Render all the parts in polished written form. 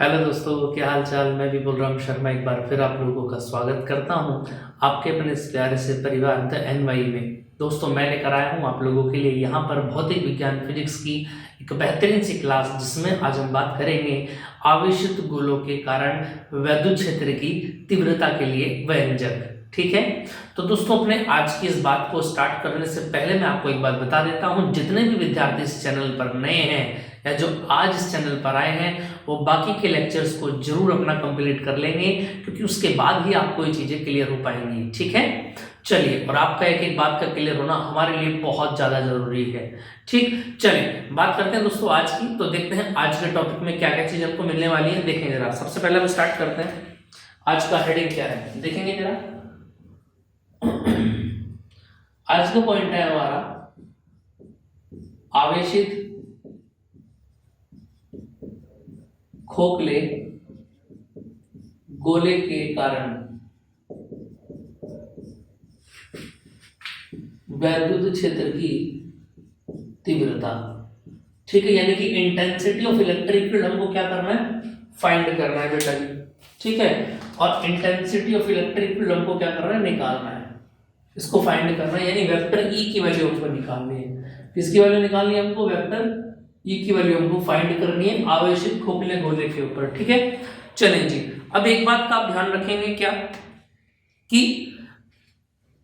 Hello दोस्तों, क्या हाल चाल। मैं भी बलराम शर्मा एक बार फिर आप लोगों का स्वागत करता हूं आपके अपने इस प्यारे से परिवार द एनवाई में। दोस्तों, मैं लेकर आया हूं आप लोगों के लिए यहां पर भौतिक विज्ञान फिजिक्स की एक बेहतरीन सी क्लास, जिसमें आज हम बात करेंगे आवेशित गोलों के कारण वैद्युत क्षेत्र की तीव्रता के लिए व्यंजक। ठीक है, तो दोस्तों अपने आज की इस बात को स्टार्ट करने से पहले मैं आपको एक बात बता देता हूं, जितने भी विद्यार्थी इस चैनल पर नए हैं या जो आज इस चैनल पर आए हैं वो बाकी के लेक्चर्स को जरूर अपना कंप्लीट कर लेंगे, क्योंकि उसके बाद ही आपको ये चीजें क्लियर हो पाएंगी। ठीक है, चलिए, और आपका एक एक बात का क्लियर होना हमारे लिए बहुत ज्यादा जरूरी है। ठीक, चलिए बात करते हैं दोस्तों आज की। तो देखते हैं आज के टॉपिक में क्या क्या चीज हमको मिलने वाली है। देखें जरा, सबसे पहले हम स्टार्ट करते हैं। आज का हेडिंग क्या है देखेंगे जरा। आज का पॉइंट है हमारा आवेशित खोखले गोले के कारण वैद्युत क्षेत्र की तीव्रता। ठीक है, यानी कि इंटेंसिटी ऑफ इलेक्ट्रिक फील्ड हमको क्या करना है, फाइंड करना है बेटा जी। ठीक है, और इंटेंसिटी ऑफ इलेक्ट्रिक फील्ड हमको क्या करना है, निकालना है। इसको फाइंड करना है, यानी वेक्टर ई की वैल्यू हमको निकालनी है। किसकी वैल्यू निकालनी है हमको, वेक्टर ई की वैल्यू हमको फाइंड करनी है आवेशित खोखले गोले के ऊपर। ठीक है, चलें जी। अब एक बात का आप ध्यान रखेंगे क्या, कि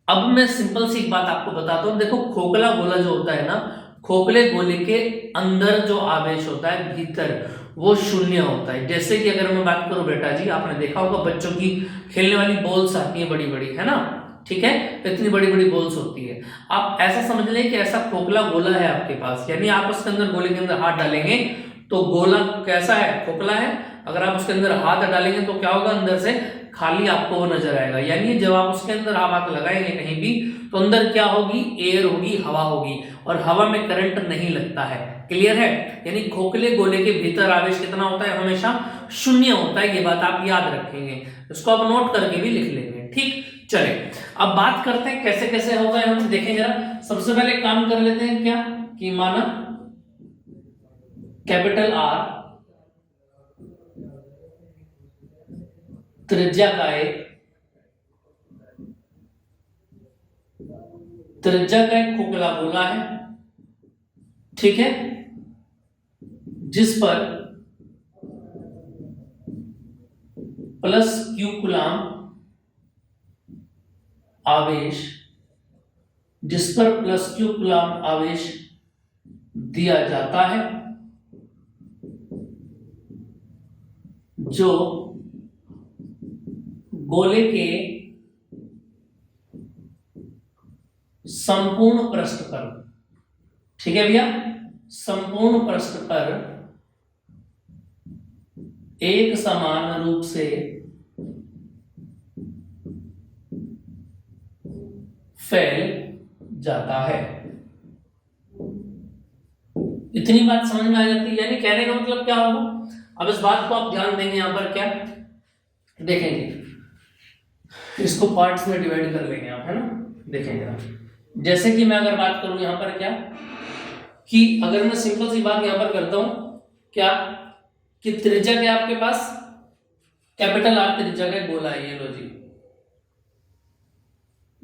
अब मैं सिंपल सी एक बात आपको बताता हूं। देखो, खोखला गोला जो होता है ना, खोखले गोले के अंदर जो आवेश होता है भीतर, वो शून्य होता है। जैसे कि अगर मैं बात करूं बेटा जी, आपने देखा होगा बच्चों की खेलने वाली बॉल्स आती है बड़ी बड़ी, है ना। ठीक है, इतनी बड़ी बड़ी बॉल्स होती है। आप ऐसा समझ लें कि ऐसा खोखला गोला है आपके पास, यानी आप उसके अंदर, गोले के अंदर हाथ डालेंगे तो गोला कैसा है, खोखला है। अगर आप उसके अंदर हाथ डालेंगे तो क्या होगा, अंदर से खाली आपको वो नजर आएगा। यानी जब आप उसके अंदर हाथ लगाएंगे कहीं भी, तो अंदर क्या होगी, एयर होगी, हवा होगी, और हवा में करंट नहीं लगता है। क्लियर है, यानी खोखले गोले के भीतर आवेश कितना होता है, हमेशा शून्य होता है। ये बात आप याद रखेंगे, इसको आप नोट करके भी लिख लेंगे। ठीक, चले अब बात करते हैं कैसे कैसे होगा, हम देखें जरा। सबसे पहले काम कर लेते हैं क्या, कि माना कैपिटल आर त्रिज्या का एक खोखला गोला है। ठीक है, जिस पर प्लस क्यू कूलाम आवेश, जिस पर प्लस क्यू कूलाम आवेश दिया जाता है, जो गोले के संपूर्ण पृष्ठ पर, ठीक है भैया, संपूर्ण पृष्ठ पर एक समान रूप से फैल जाता है। इतनी बात समझ में आ जाती है, यानी कहने का मतलब क्या होगा। अब इस बात को आप ध्यान देंगे, यहां पर क्या देखेंगे, इसको पार्ट्स में डिवाइड कर लेंगे आप, है ना। देखेंगे आप, जैसे कि मैं अगर बात करूं यहां पर क्या, कि अगर मैं सिंपल सी बात यहां पर करता हूं क्या, कि त्रिज्या क्या आपके पास, कैपिटल आर त्रिज्या का गोला है। ये लो जी,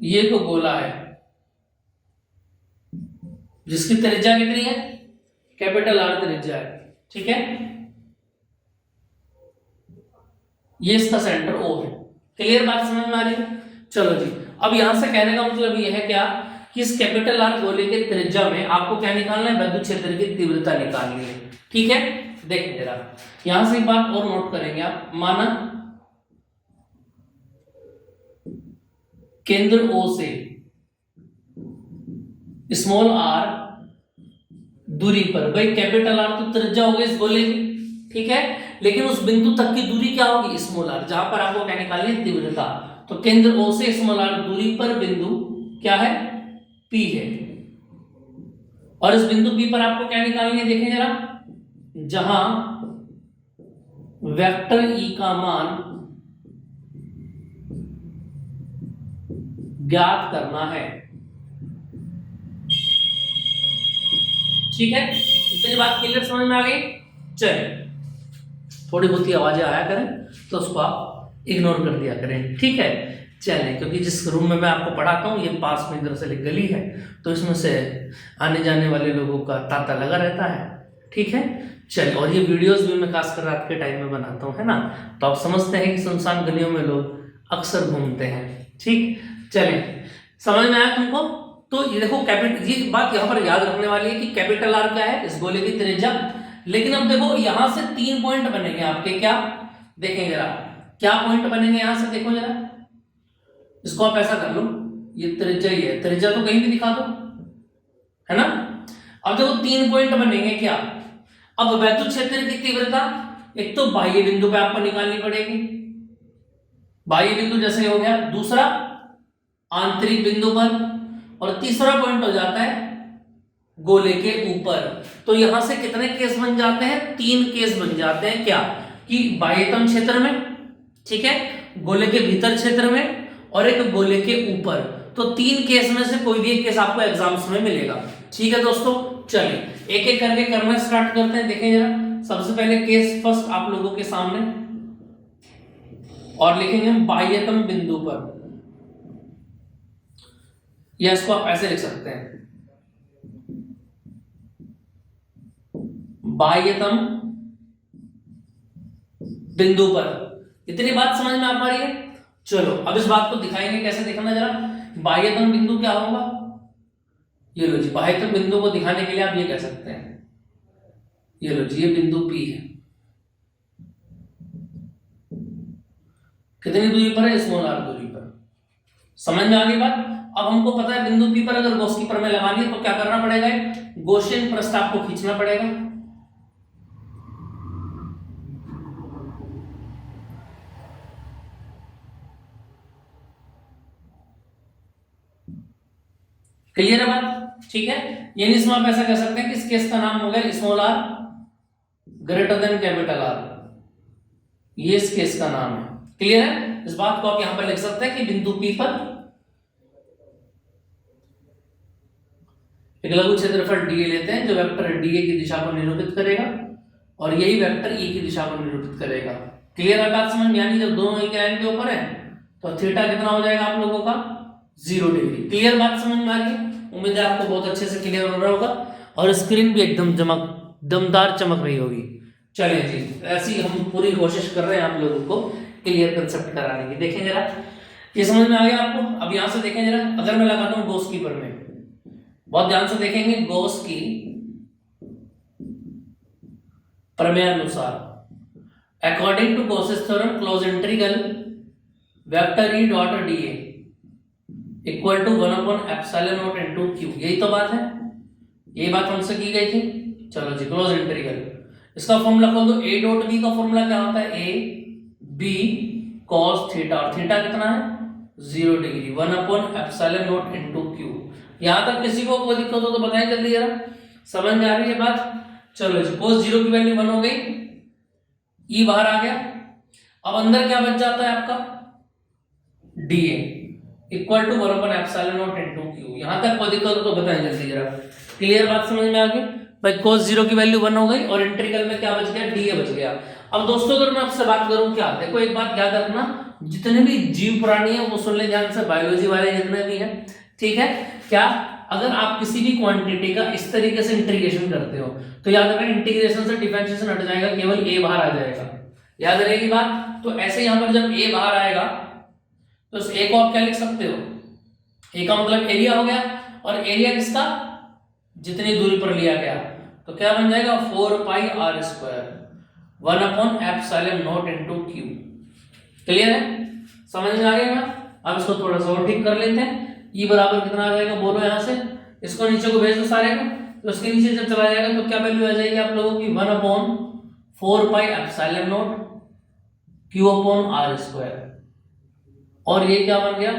ये तो गोला है जिसकी त्रिज्या कितनी है, कैपिटल आर त्रिज्या है। ठीक है, ये इसका सेंटर ओ है। क्लियर बात समझ में आ रही है। चलो जी, अब यहां से कहने का मतलब ये है क्या, कि इस कैपिटल आर गोले के त्रिज्या में आपको क्या निकालना है, वैद्युत क्षेत्र की तीव्रता निकालनी है। ठीक है, देखिए जरा, यहां से एक बात और नोट करेंगे आप। माना केंद्र ओ से स्मॉल आर दूरी पर, भाई कैपिटल आर तो त्रिज्या हो गई इस गोले की, ठीक है, लेकिन उस बिंदु तक की दूरी क्या होगी, स्मॉल आर, जहां पर आपको क्या निकालनी है, तीव्रता। तो केंद्र ओ से स्मॉल आर दूरी पर बिंदु क्या है, पी है, और इस बिंदु पी पर आपको क्या निकालनी है, देखें जरा, जहां वेक्टर ई का मान ज्ञात करना है। ठीक है, इतनी बात क्लियर समझ में आ गई। चलिए थोड़ी बहुत ही आवाजें आया करें तो उसको आप इग्नोर कर दिया करें, ठीक है। चलिए, क्योंकि जिस रूम में मैं आपको पढ़ाता हूँ ये पास में इधर से एक गली है, तो इसमें से आने जाने वाले लोगों का तांता लगा रहता है, ठीक है। चलिए, और ये वीडियोस भी मैं खासकर रात के टाइम में बनाता हूँ, है ना, तो आप समझते हैं कि सुनसान गलियों में लोग अक्सर घूमते हैं, ठीक। चलिए, समझ में आया तुमको? तो ये देखो कैपिटल, ये बात यहाँ पर याद रखने वाली है कि कैपिटल आर क्या है, इस गोले की त्रिज्या। लेकिन अब देखो यहाँ से 3 पॉइंट बनेंगे आपके, क्या देखेंगे जरा, क्या पॉइंट बनेंगे यहाँ से, देखो जरा, इसको आप ऐसा कर लो, ये त्रिज्या ही है, त्रिज्या तो कहीं भी दिखा दो, है ना। अब देखो 3 पॉइंट बनेंगे, क्या, अब वैद्युत क्षेत्र की तीव्रता एक तो बाह्य बिंदु पे आपको निकालनी पड़ेगी, बाह्य बिंदु जैसे हो गया, दूसरा आंतरिक बिंदु पर, और तीसरा पॉइंट हो जाता है गोले के ऊपर। तो यहां से कितने केस बन जाते हैं, 3 केस बन जाते हैं, क्या कि बाह्यतम क्षेत्र में, ठीक है, गोले के भीतर क्षेत्र में, और एक गोले के ऊपर। तो 3 केस में से कोई भी एक केस आपको एग्जाम्स में मिलेगा, ठीक है दोस्तों। चलिए, एक एक करके करना स्टार्ट करते हैं। देखें जरा, सबसे पहले केस फर्स्ट आप लोगों के सामने, और लिखेंगे हम बाह्यतम बिंदु पर, या इसको आप ऐसे लिख सकते हैं, बाह्यतम बिंदु पर। इतनी बात समझ में आ पा रही है? चलो, अब इस बात को दिखाएंगे, कैसे दिखाना जरा, बाह्यतम बिंदु क्या होगा, ये लो जी, बाह्यतम बिंदु को दिखाने के लिए आप ये कह सकते हैं, ये लो जी, ये बिंदु P है, कितनी दूरी पर है, स्मॉल r दूरी पर। समझ में आ गई बात? अब हमको पता है बिंदु P पर अगर गॉस की प्रमेय लगानी है तो क्या करना पड़ेगा, गॉसियन प्रस्ताव को खींचना पड़ेगा। क्लियर है बात? ठीक है, यानी इसमें आप ऐसा कह सकते हैं कि इस केस का नाम हो गया small r greater than capital R, ये इस केस का नाम है। क्लियर है? इस बात को आप यहां पर लिख सकते हैं कि बिंदु P पर एक लघु क्षेत्रफल dA लेते हैं, जो वेक्टर dA की दिशा को निरूपित करेगा, और यही वेक्टर E की दिशा को निरूपित करेगा। क्लियर है बात समझ में? यानी जब दोनों एक लाइन के ऊपर है तो थीटा कितना हो जाएगा आप लोगों का, 0 डिग्री। क्लियर बात समझ में आ रही है? उम्मीद है आपको बहुत अच्छे से क्लियर हो रहा होगा, और स्क्रीन भी एकदम दमदार चमक रही होगी। चलिए जी, ऐसी हम पूरी कोशिश कर रहे हैं आप लोगों को क्लियर कंसेप्ट कराने की। देखें जरा, ये समझ में आ गया आपको? अब यहां से देखें जरा, अगर मैं लगाता हूं गॉस की प्रमेय, बहुत ध्यान से देखेंगे, गॉस की प्रमेय अनुसार, according to Gauss's theorem, close integral vector E dot dA equal to 1/ε0 into q। यही तो बात है, यही बात हमसे की गई थी। चलो जी, क्लोज इंटीग्रल, इसका फॉर्मूला खोल दो। a डॉट b का फॉर्मूला क्या होता है, a b cos थीटा, और थीटा कितना है, 0 डिग्री, 1/ε0 इनटू q। यहां तक किसी को कोई दिक्कत हो तो बताएं जल्दी जरा, समझ में आ रही है बात? चलो जी, cos 0 की वैल्यू 1 हो गई, e बाहर आ गया। अब अंदर क्या बच जाता है आपका, dA equal to 1/ε0 into q। यहां तक कोई दिक्कत हो तो बताएं जल्दी जरा। क्लियर बात समझ में आ गई भाई? cos 0 की वैल्यू 1 हो गई, और इंटीग्रल में क्या बच गया, dA बच गया। अब दोस्तों, अगर मैं आपसे बात करूं, क्या, देखो एक बात याद रखना, जितने भी जीव प्राणी है वो सुन ले ध्यान से, बायोलॉजी वाले जितने भी हैं, ठीक है। क्या, अगर आप किसी भी क्वांटिटी का इस तरीके से इंटीग्रेशन करते हो तो याद रखना, इंटीग्रेशन से डिफरेंशिएशन हट जाएगा, केवल a बाहर आ जाएगा। याद रहेगी बात? तो ऐसे यहां पर जब a बाहर आएगा तो इस a को आप क्या लिख सकते हो, a का मतलब एरिया हो गया, और एरिया किसका, जितनी दूरी पर लिया गया, तो क्या बन जाएगा, 4πr², 1/ε0 इनटू q। क्लियर है? समझ में आ गया ना? अब इसको थोड़ा सा और ठीक कर लेते हैं। e बराबर कितना आ जाएगा, बोलो यहां से, इसको नीचे को भेज दो सारे को, तो उसके नीचे जब चला जाएगा तो क्या वैल्यू आ जाएगी आप लोगों की, 1/4πε0 q/r², और ये क्या बन गया,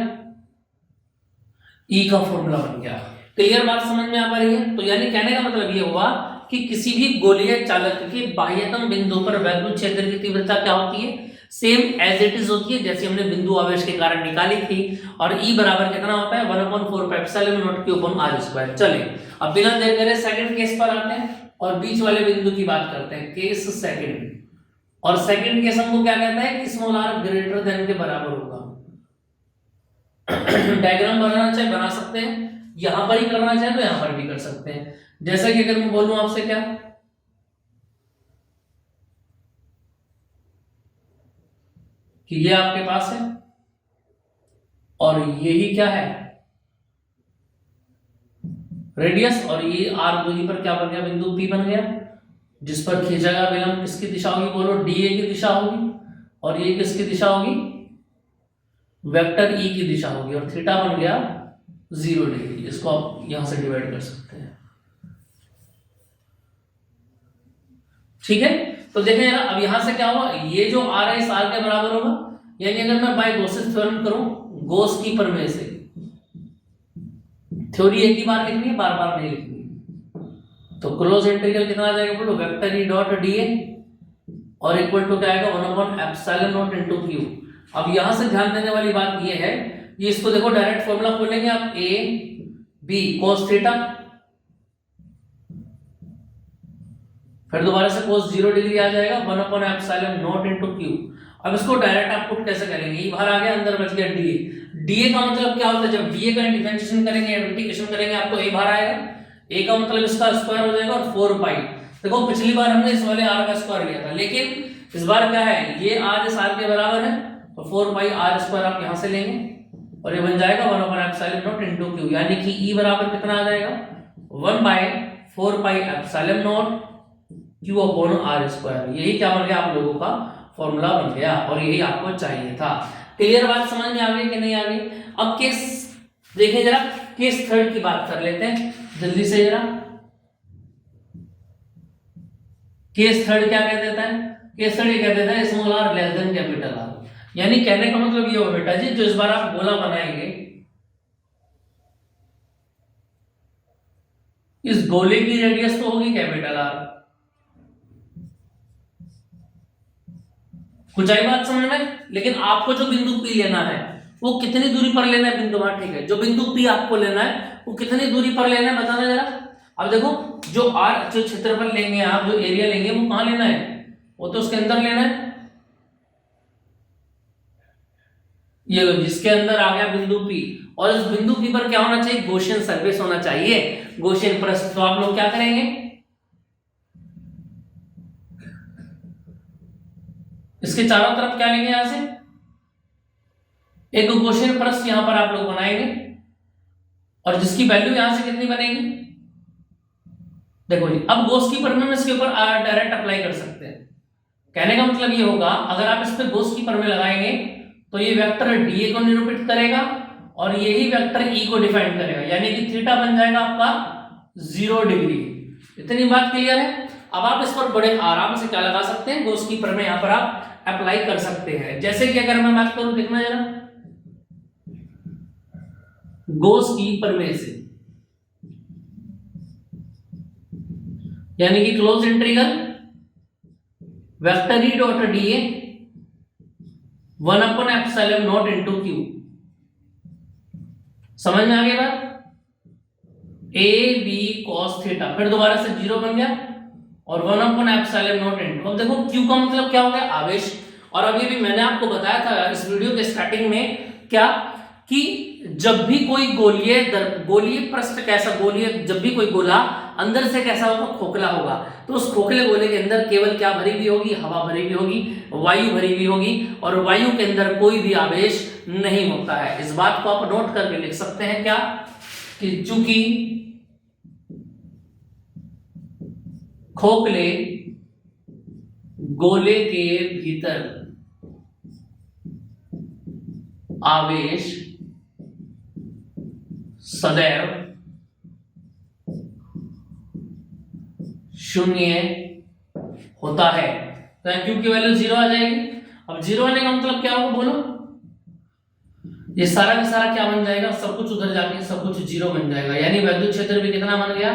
E का फॉर्मूला बन गया। क्लियर बात समझ में आ पा रही है? तो यानी कहने का मतलब ये हुआ कि किसी भी गोलीय चालक के बाह्यतम बिंदु पर वैद्युत क्षेत्र की तीव्रता क्या होती है, सेम एज इट इज होती है जैसे हमने बिंदु आवेश के कारण निकाली थी, और E बराबर कितना होता है, 1/4πε0 q/r²। चलिए, अब बिना देर करे सेकंड केस पर आते हैं और बीच वाले बिंदु की बात करते हैं। केस सेकंड, और सेकंड केस हमको क्या कहता है कि स्मॉल r ग्रेटर देन के बराबर होगा। डायग्राम बनाना चाहे बना सकते हैं, यहां पर ही करना चाहे तो यहां पर भी कर सकते हैं। जैसा कि अगर मैं बोलूं आपसे क्या कि ये आपके पास है और यही क्या है रेडियस, और ये r दूरी पर क्या बन गया, बिंदु P बन गया, जिस पर खींचा गया विलंब किसकी दिशा होगी, बोलो dA की दिशा होगी, और ये किसकी दिशा होगी, वेक्टर E की दिशा होगी, और थीटा बन गया 0 डिग्री। इसको आप यहां से डिवाइड कर सकते हैं। ठीक है, तो देखें जरा, अब यहां से क्या होगा, ये जो r है इस r के बराबर होगा, यानी अगर मैं बाय गॉसेस थ्योरम करूं, गॉस की प्रमेय से, थ्योरी एक ही बार लिखनी है, बार बार नहीं लिखनी, तो क्लोज इंटीग्रल कितना आ जाएगा बोलो, वेक्टर E डॉट dA और इक्वल टू क्या आएगा 1/ε0 इनटू q। अब यहां से ध्यान देने वाली बात ये है, ये इसको देखो डायरेक्ट फॉर्मूला खोलेंगे आप, a b cos थीटा, फिर दोबारा से cos 0 डिग्री आ जाएगा 1/ε0 इनटू q। अब इसको डायरेक्ट आप पुट कैसे करेंगे, ये बाहर आ गया, अंदर बच गया dA। dA का मतलब क्या होता है, जब dA का डिफरेंशिएशन करेंगे या इंटीग्रेशन करेंगे आपको a बाहर आएगा, a का मतलब इसका स्क्वायर हो जाएगा और 4 पाई। देखो पिछली बार हमने इस वाले r का स्क्वायर लिया था, लेकिन इस बार क्या है, ये r इस r के बराबर है, तो 4 पाई r स्क्वायर आप यहां से लेंगे और ये बन जाएगा 1/ε0 इनटू q, यानी कि E बराबर कितना आ जाएगा 1/4 पाई ε0 q अपॉन r स्क्वायर। यही क्या बन गया, आप लोगों का फॉर्मूला बन गया, और यही आपको चाहिए था। क्लियर बात समझ में आ गई कि नहीं आ गई। अब केस देखें जरा, केस थर्ड की बात कर लेते हैं जल्दी से जरा। केस थर्ड क्या कह देता है, केस थर्ड ये कह देता है small r less than capital R। यानी कहने का मतलब ये हो बेटा जी, जो इस बार आप गोला बनाएंगे, इस गोले की रेडियस तो होगी कैपिटल R। कुछ आई बात समझ में, लेकिन आपको जो बिंदु P लेना है वो कितनी दूरी पर लेना है, बिंदु ठीक है, जो बिंदु P आपको लेना है वो कितनी दूरी पर लेना है बताना जरा। अब देखो जो R जो क्षेत्रफल लेंगे आप, जो एरिया लेंगे वो कहां लेना है, वो तो उसके अंदर लेना है। ये लो, जिसके अंदर आ गया बिंदु P, और इस बिंदु P पर क्या होना चाहिए, गॉसियन सरफेस होना चाहिए, गॉसियन पृष्ठ। तो आप लोग क्या करेंगे, इसके चारों तरफ क्या लेंगे, यहां से एक गॉसियन पृष्ठ यहां पर आप लोग बनाएंगे, और जिसकी वैल्यू यहां से कितनी बनेगी, देखो जी। अब गॉस की प्रमेय में इसके ऊपर डायरेक्ट अप्लाई कर सकते हैं। कहने का मतलब ये होगा, अगर आप इस पे गॉस की प्रमेय लगाएंगे तो ये वेक्टर dA को निरूपित करेगा और यही वेक्टर E को डिफाइन करेगा, यानी कि थीटा बन जाएगा आपका 0 डिग्री। इतनी बात क्लियर है। अब आप इस पर बड़े आराम से क्या लगा सकते हैं, गॉस की प्रमेय यहां पर आप अप्लाई कर सकते हैं। जैसे कि अगर मैं बात करूं, देखना जरा, गॉस की प्रमेय से, यानी कि close integral vector E dot dA 1/ε0 into q। समझ में आ गई बात, a b cos थीटा, फिर दोबारा से 0 बन गया और 1/ε0 इनटू, अब देखो q का मतलब क्या हो गया, आवेश। और अभी भी मैंने आपको बताया था इस वीडियो के स्टार्टिंग में क्या, कि जब भी कोई गोलीय पृष्ठ कैसा, गोलीय जब भी कोई गोला अंदर से कैसा होगा, खोखला होगा, तो उस खोखले गोले के अंदर केवल क्या भरी हुई होगी, हवा भरी हुई होगी, वायु भरी हुई होगी, और वायु के अंदर कोई भी आवेश नहीं होता है। इस बात को आप नोट करके लिख सकते हैं क्या, कि चूंकि खोखले गोले के भीतर आवेश सदैव शून्य होता है, तो क्यू की वैल्यू 0 आ जाएगी। अब 0 आने का मतलब क्या होगा बोलो, ये सारा का सारा क्या बन जाएगा, सब कुछ उधर जाके सब कुछ 0 बन जाएगा, यानी विद्युत क्षेत्र भी कितना बन गया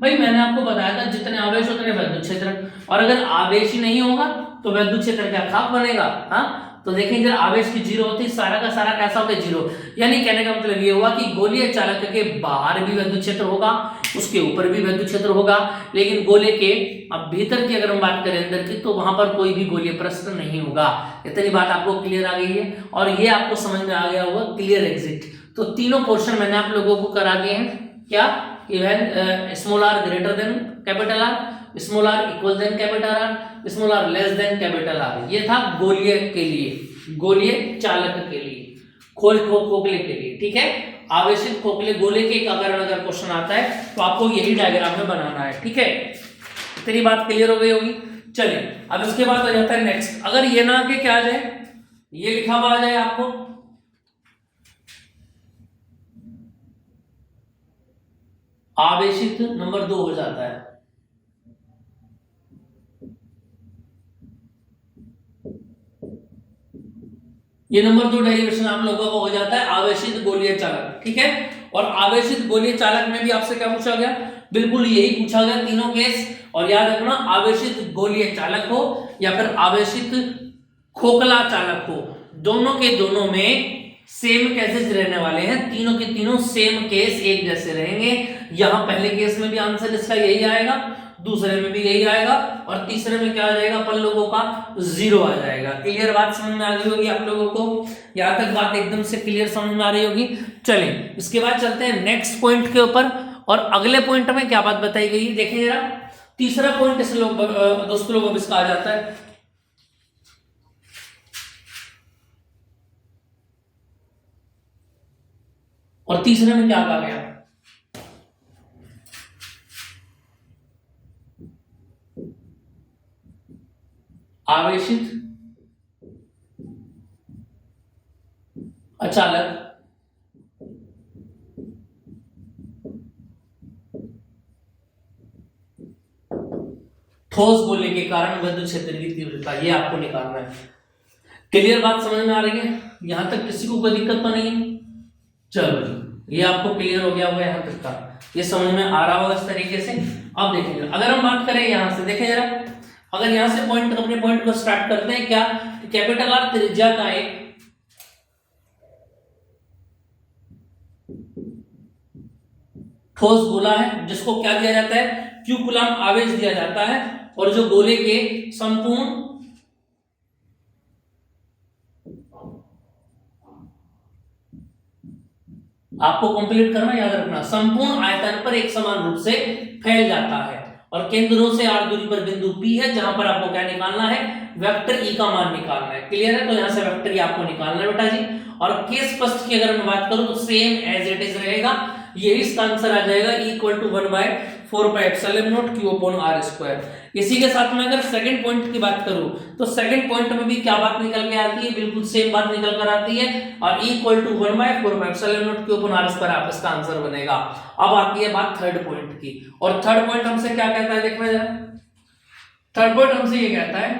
भाई, मैंने आपको बताया था जितने आवेश उतने विद्युत क्षेत्र, और अगर आवेश ही नहीं होगा तो विद्युत क्षेत्र क्या खाक बनेगा, हाँ। तो देखें जब आवेश की जीरो होती है सारा का सारा कैसा होगा जीरो। यानी कहने का मतलब ये हुआ कि गोलीय चालक के बाहर भी विद्युत क्षेत्र होगा, उसके ऊपर भी विद्युत क्षेत्र होगा, लेकिन गोले के अब भीतर की अगर हम बात करें अंदर की तो वहां पर कोई भी गोलीय प्रश्न नहीं होगा। इतनी बात आपको क्लियर आ गई है और ये आपको समझ में आ गया होगा क्लियर एग्जिट। तो तीनों पोर्शन मैंने आप लोगों को करा दिए हैं क्या, small R greater than capital R, small R equal than capital R, small R less than capital R. ये था गोलीय के लिए, गोलीय चालक के लिए, खोखले के लिए, ठीक है। आवेशित खोखले गोले के अगर क्वेश्चन आता है तो आपको यही डायग्राम में बनाना है, ठीक है। तेरी बात क्लियर हो गई होगी। चलिए अब इसके बाद आ जाता है नेक्स्ट। अगर ये ना आके क्या आ जाए, ये लिखा हुआ आ जाए आपको, आवेशित नंबर 2 हो जाता है। ये नंबर 2 डेरिवेशन आप लोगों को हो जाता है आवेशित गोलीय चालक, ठीक है। और आवेशित गोलीय चालक में भी आपसे क्या पूछा गया, बिल्कुल यही पूछा गया तीनों केस। और याद रखना आवेशित गोलीय चालक हो या फिर आवेशित खोखला चालक हो, दोनों के दोनों में सेम केसेस रहने वाले हैं, तीनों के तीनों सेम केस एक जैसे रहेंगे। यहां पहले केस में भी आंसर इसका यही आएगा, दूसरे में भी यही आएगा और तीसरे में क्या आ जाएगा अपन लोगों का 0 आ जाएगा। क्लियर बात समझ में आ गई होगी आप लोगों को, यहां तक बात एकदम से क्लियर समझ में आ रही होगी। चलें इसके बाद चलते हैं नेक्स्ट पॉइंट के ऊपर। और अगले पॉइंट में क्या बात बताई गई है देखिए जरा, तीसरा पॉइंट इस लोग दोस्तों लोग अब इसका आ जाता है, और तीसरे में क्या कहा गया, आवेशित अचालक ठोस गोले के कारण विद्युत क्षेत्र की तीव्रता, ये आपको निकालना है। क्लियर बात समझ में आ रही है, यहां तक किसी को कोई दिक्कत तो नहीं है। चलो ये आपको क्लियर हो गया होगा, यहां तक का ये समझ में आ रहा होगा इस तरीके से। अब देखिए अगर हम बात करें यहां से, देखें जरा, अगर यहां से पॉइंट अपने पॉइंट को स्टार्ट करते हैं क्या, कैपिटल आर त्रिज्या का एक ठोस गोला है जिसको क्या दिया जाता है, क्यू कूलम आवेश दिया जाता है, और जो गोले के संपूर्ण आपको कंप्लीट करना, याद रखना, संपूर्ण आयतन पर एक समान रूप से फैल जाता है और केंद्रों से r दूरी पर बिंदु P है जहां पर आपको क्या निकालना है, वेक्टर E का मान निकालना है। क्लियर है, तो यहां से वेक्टर E आपको निकालना है बेटा जी। और केस फर्स्ट की अगर मैं बात करूं तो सेम एज इट इज रहेगा, ये इसका आंसर आ जाएगा इक्वल टू 1/4πε0 Q/r²। इसी के साथ में अगर सेकंड पॉइंट की बात करूं तो सेकंड पॉइंट में भी क्या बात निकल के आती है, बिल्कुल सेम बात निकल कर आती है, और इक्वल टू 1/4πε0 Q/r² आप इसका आंसर बनेगा। अब आती है बात थर्ड पॉइंट की, और थर्ड पॉइंट हमसे क्या कहता है, देखना जरा। थर्ड पॉइंट हमसे ये कहता है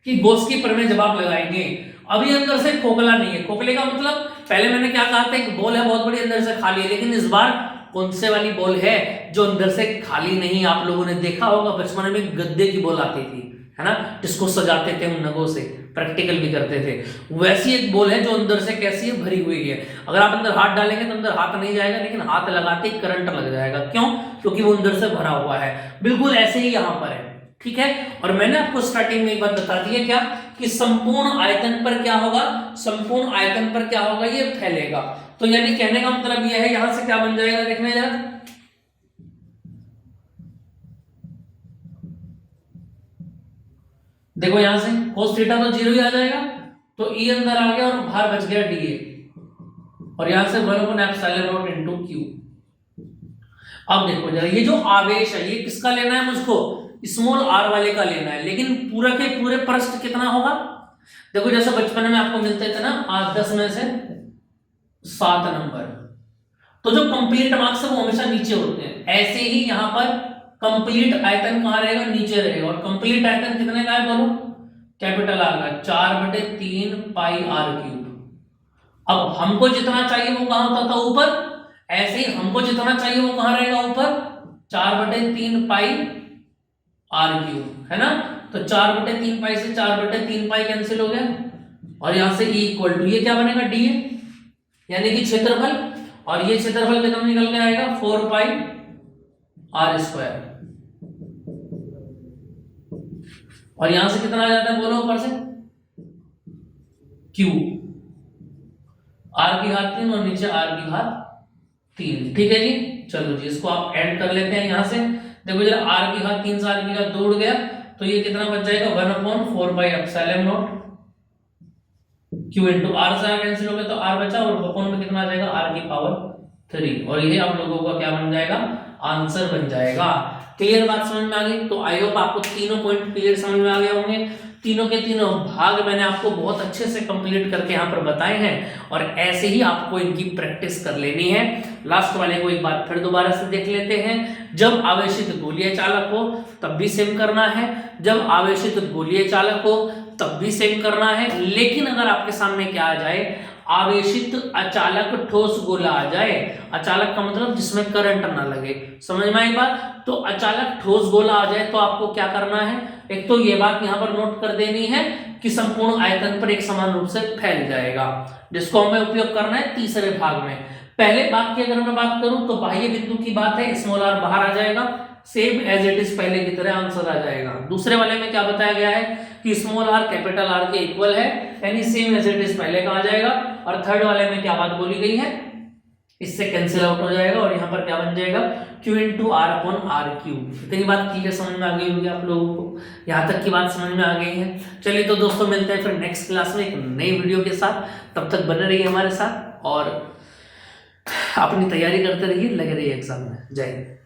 कि गॉस की प्रमेय जब आप लगाएंगे, अभी अंदर से खोखला नहीं है, खोखले का मतलब पहले मैंने क्या कहा था, एक बॉल है बहुत बड़ी अंदर से खाली है, लेकिन इस बार कौन से वाली बॉल है जो अंदर से खाली नहीं। आप लोगों ने देखा होगा बचपन में गद्दे की बॉल आती थी, है ना, जिसको सजाते थे हम नगों से, प्रैक्टिकल भी करते थे, वैसी एक बॉल है जो अंदर से कैसी है, भरी हुई है। अगर आप अंदर हाथ डालेंगे तो अंदर हाथ नहीं जाएगा, लेकिन हाथ लगाते ही करंट लग जाएगा। क्यों? क्योंकि वो अंदर से भरा हुआ है। बिल्कुल ऐसे ही यहां पर है, ठीक है। और मैंने आपको स्टार्टिंग में एक बात बता दी है क्या, कि संपूर्ण आयतन पर क्या होगा, संपूर्ण आयतन पर क्या होगा, ये फैलेगा। तो यानी कहने का मतलब ये है, यहां से क्या बन जाएगा, देखने जरा, देखो यहां से cos थीटा तो 0 ही आ जाएगा, तो E अंदर आ गया और बाहर बच गया dA, और यहां से 1/ε0 इनटू Q। अब देखो जरा, ये जो आवेश है ये किसका लेना है मुझको, स्मॉल r वाले का लेना है, लेकिन पूरा के पूरे पृष्ठ कितना होगा। देखो जैसे बचपन में आपको मिलते थे ना 8-10 में से 7 नंबर, तो जो कंप्लीट मार्क्स है वो हमेशा नीचे होते हैं, ऐसे ही यहां पर कंप्लीट आयतन कहां रहेगा, नीचे रहेगा। और कंप्लीट आयतन कितने का है बोलो, कैपिटल आर का 4/3 पाई r³। अब हमको जितना चाहिए वो कहां होता था, ऊपर, ऐसे ही हमको जितना चाहिए वो कहां रहेगा, ऊपर, 4/3 पाई r³, है ना। तो 4/3 पाई से 4/3 पाई कैंसिल हो गया, और यहां से E इक्वल टू ये क्या बनेगा डी है, यानी कि क्षेत्रफल, और ये क्षेत्रफल कितना निकल के आएगा 4 पाई आर स्क्वायर। और यहां से कितना आ जाता है बोलो ऊपर से Q, आर की घात 3 और नीचे आर की घात 3। ठीक है जी, चलो जी इसको आप ऐड कर लेते हैं। यहां से देखो जरा आर की घात 3 से आर की घात 2 उड़ गया, तो ये कितना बच जाएगा 1/4 pi epsilon naught Q into R से आर कैंसिल हो गया तो आर बचा, और अपॉन में कितना आ जाएगा आर की पावर 3, और ये आप लोगों का क्या बन जाएगा आंसर बन जाएगा। क्लियर बात समझ में आ गई? तो आई होप आपको तीनों पॉइंट क्लियर समझ में आ गए होंगे। तीनों के तीनों भाग मैंने आपको बहुत अच्छे से कंप्लीट करके यहाँ पर बताए हैं, और ऐसे ही आपको इनकी प्रैक्टिस कर लेनी है। लास्ट वाले को एक बार फिर दोबारा से देख लेते हैं। जब आवेशित गोलीय चालक हो तब भी सेम करना है, जब आवेशित गोलीय चालक हो तब भी सेम करना है, लेकिन अगर आपके सामने क्या आ जाए आवेशित अचालक ठोस गोला आ जाए, अचालक का मतलब जिसमें करंट ना लगे, समझ में आई बात? तो अचालक ठोस गोला आ जाए तो आपको क्या करना है, एक तो ये बात यहां पर नोट कर देनी है कि संपूर्ण आयतन पर एक समान रूप से फैल जाएगा, जिसको हमें उपयोग करना है तीसरे भाग में। पहले भाग की अगर मैं बात करूं तो बाह्य बिंदु की बात है, स्मॉल आर बाहर आ जाएगा, सेम एज इट इज पहले की तरह आंसर आ जाएगा। दूसरे वाले में क्या बताया गया है कि स्मॉल आर कैपिटल आर के इक्वल है, यानी सेम एज इट इज पहले का आ जाएगा। और थर्ड वाले में क्या बात बोली गई है, इससे कैंसिल आउट हो जाएगा, और यहाँ पर क्या बन जाएगा Q into R upon R Q. इतनी बात क्लियर समझ में आ गई होगी आप लोगों को, यहाँ तक की बात समझ में आ गई है। चलिए तो दोस्तों मिलते हैं फिर नेक्स्ट क्लास में एक नई वीडियो के साथ, तब तक बने रहिए हमारे साथ और अपनी तैयारी करते रहिए, लगे रहिए एग्जाम में। जय हिंद।